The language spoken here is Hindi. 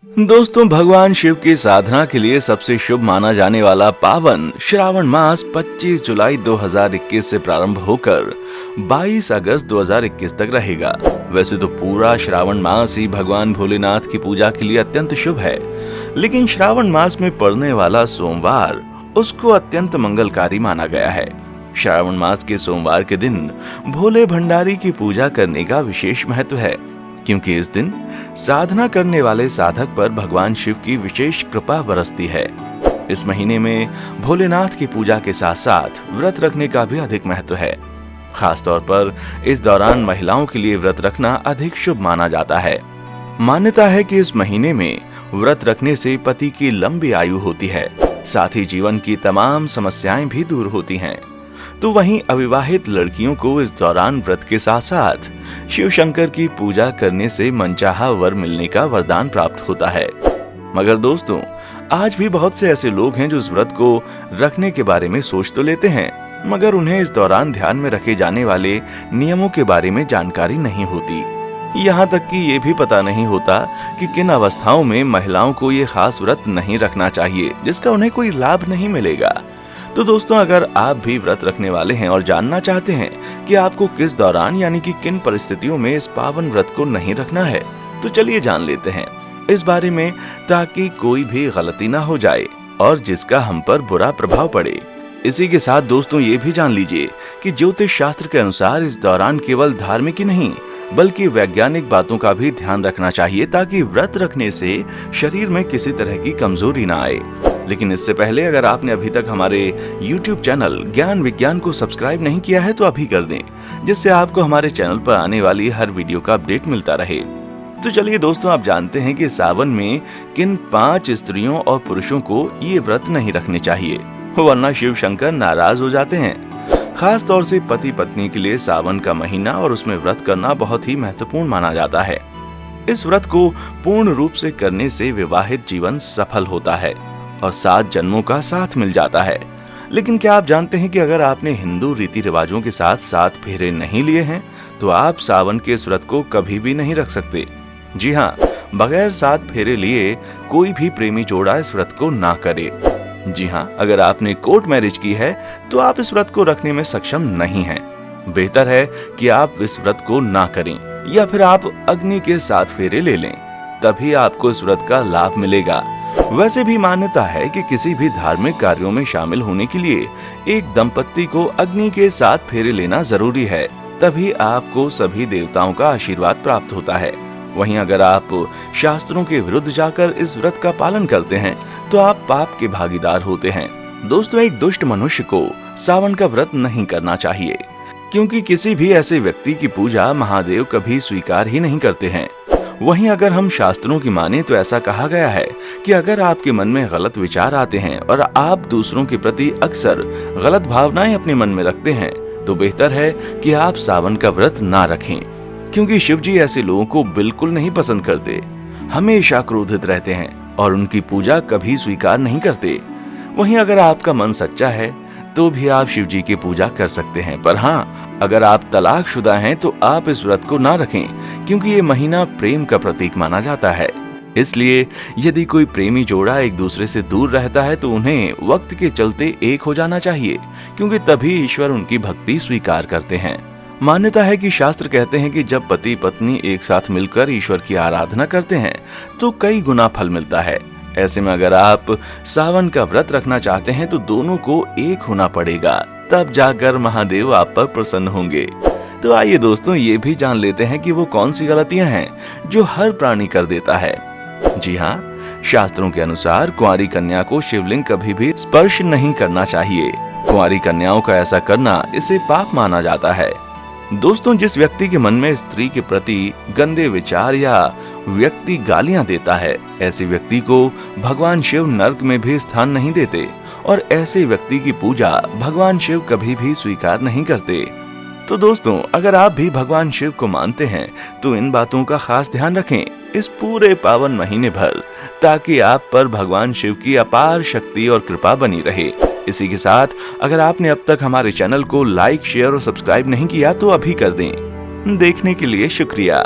दोस्तों, भगवान शिव की साधना के लिए सबसे शुभ माना जाने वाला पावन श्रावण मास 25 जुलाई 2021 से प्रारंभ होकर 22 अगस्त 2021 तक रहेगा। वैसे तो पूरा श्रावण मास ही भगवान भोलेनाथ की पूजा के लिए अत्यंत शुभ है, लेकिन श्रावण मास में पड़ने वाला सोमवार उसको अत्यंत मंगलकारी माना गया है। श्रावण मास के सोमवार के दिन भोले भंडारी की पूजा करने का विशेष महत्व है, क्योंकि इस दिन साधना करने वाले साधक पर भगवान शिव की विशेष कृपा बरसती है। इस महीने में भोलेनाथ की पूजा के साथ साथ व्रत रखने का भी अधिक महत्व है। खास तौर पर इस दौरान महिलाओं के लिए व्रत रखना अधिक शुभ माना जाता है। मान्यता है कि इस महीने में व्रत रखने से पति की लंबी आयु होती है, साथ ही जीवन की तमाम समस्याएं भी दूर होती हैं। तो वहीं अविवाहित लड़कियों को इस दौरान व्रत के साथ साथ शिव शंकर की पूजा करने से मनचाहा वर मिलने का वरदान प्राप्त होता है। मगर दोस्तों, आज भी बहुत से ऐसे लोग हैं जो इस व्रत को रखने के बारे में सोच तो लेते हैं, मगर उन्हें इस दौरान ध्यान में रखे जाने वाले नियमों के बारे में जानकारी नहीं होती। यहाँ तक कि ये भी पता नहीं होता कि किन अवस्थाओं में महिलाओं को ये खास व्रत नहीं रखना चाहिए, जिसका उन्हें कोई लाभ नहीं मिलेगा। तो दोस्तों, अगर आप भी व्रत रखने वाले हैं और जानना चाहते हैं कि आपको किस दौरान यानी कि किन परिस्थितियों में इस पावन व्रत को नहीं रखना है, तो चलिए जान लेते हैं इस बारे में, ताकि कोई भी गलती ना हो जाए और जिसका हम पर बुरा प्रभाव पड़े। इसी के साथ दोस्तों, ये भी जान लीजिए कि ज्योतिष शास्त्र के अनुसार इस दौरान केवल धार्मिक ही नहीं बल्कि वैज्ञानिक बातों का भी ध्यान रखना चाहिए, ताकि व्रत रखने से शरीर में किसी तरह की कमजोरी ना आए। लेकिन इससे पहले अगर आपने अभी तक हमारे YouTube चैनल ज्ञान विज्ञान को सब्सक्राइब नहीं किया है तो अभी कर दें, जिससे आपको हमारे चैनल पर आने वाली हर वीडियो का अपडेट मिलता रहे। तो चलिए दोस्तों, आप जानते हैं कि सावन में किन 5 स्त्रियों और पुरुषों को ये व्रत नहीं रखने चाहिए, वरना शिव शंकर नाराज हो जाते हैं। खास तौर से पति पत्नी के लिए सावन का महीना और उसमें व्रत करना बहुत ही महत्वपूर्ण माना जाता है। इस व्रत को पूर्ण रूप से करने से विवाहित जीवन सफल होता है और 7 जन्मों का साथ मिल जाता है। लेकिन क्या आप जानते हैं कि अगर आपने हिंदू रीति रिवाजों के साथ 7 फेरे नहीं लिए हैं तो आप सावन के इस व्रत को कभी भी नहीं रख सकते। जी हाँ, बगैर 7 फेरे लिए कोई भी प्रेमी जोड़ा इस व्रत को ना करे। जी हाँ, अगर आपने कोर्ट मैरिज की है तो आप इस व्रत को रखने में सक्षम नहीं हैं। बेहतर है कि आप इस व्रत को ना करें, या फिर आप अग्नि के 7 फेरे ले लें, तभी आपको इस व्रत का लाभ मिलेगा। वैसे भी मान्यता है कि किसी भी धार्मिक कार्यों में शामिल होने के लिए एक दंपत्ति को अग्नि के 7 फेरे लेना जरूरी है, तभी आपको सभी देवताओं का आशीर्वाद प्राप्त होता है। वहीं अगर आप शास्त्रों के विरुद्ध जाकर इस व्रत का पालन करते हैं तो आप पाप के भागीदार होते हैं। दोस्तों, एक दुष्ट मनुष्य को सावन का व्रत नहीं करना चाहिए, क्योंकि किसी भी ऐसे व्यक्ति की पूजा महादेव कभी स्वीकार ही नहीं करते हैं। वहीं अगर हम शास्त्रों की माने तो ऐसा कहा गया है कि अगर आपके मन में गलत विचार आते हैं और आप दूसरों के प्रति अक्सर गलत भावनाएं अपने मन में रखते हैं, तो बेहतर है कि आप सावन का व्रत ना रखें, क्योंकि शिव जी ऐसे लोगों को बिल्कुल नहीं पसंद करते, हमेशा क्रोधित रहते हैं और उनकी पूजा कभी स्वीकार नहीं करते। वहीं अगर आपका मन सच्चा है तो भी आप शिव जी की पूजा कर सकते हैं, पर हाँ, अगर आप तलाकशुदा हैं तो आप इस व्रत को ना रखें, क्योंकि ये महीना प्रेम का प्रतीक माना जाता है। इसलिए यदि कोई प्रेमी जोड़ा एक दूसरे से दूर रहता है तो उन्हें वक्त के चलते एक हो जाना चाहिए, क्योंकि तभी ईश्वर उनकी भक्ति स्वीकार करते हैं। मान्यता है कि शास्त्र कहते हैं कि जब पति पत्नी एक साथ मिलकर ईश्वर की आराधना करते हैं तो कई गुना फल मिलता है। ऐसे में अगर आप सावन का व्रत रखना चाहते हैं तो दोनों को एक होना पड़ेगा, तब जाकर महादेव आप पर प्रसन्न होंगे। तो आइए दोस्तों, ये भी जान लेते हैं कि वो कौन सी गलतियां हैं जो हर प्राणी कर देता है। जी हाँ, शास्त्रों के अनुसार कुंवारी कन्या को शिवलिंग कभी भी स्पर्श नहीं करना चाहिए। कुंवारी कन्याओं का ऐसा करना इसे पाप माना जाता है। दोस्तों, जिस व्यक्ति के मन में स्त्री के प्रति गंदे विचार या व्यक्ति गालियां देता है, ऐसे व्यक्ति को भगवान शिव नरक में भी स्थान नहीं देते और ऐसे व्यक्ति की पूजा भगवान शिव कभी भी स्वीकार नहीं करते। तो दोस्तों, अगर आप भी भगवान शिव को मानते हैं तो इन बातों का खास ध्यान रखें इस पूरे पावन महीने भर, ताकि आप पर भगवान शिव की अपार शक्ति और कृपा बनी रहे। इसी के साथ अगर आपने अब तक हमारे चैनल को लाइक, शेयर और सब्सक्राइब नहीं किया तो अभी कर दें। देखने के लिए शुक्रिया।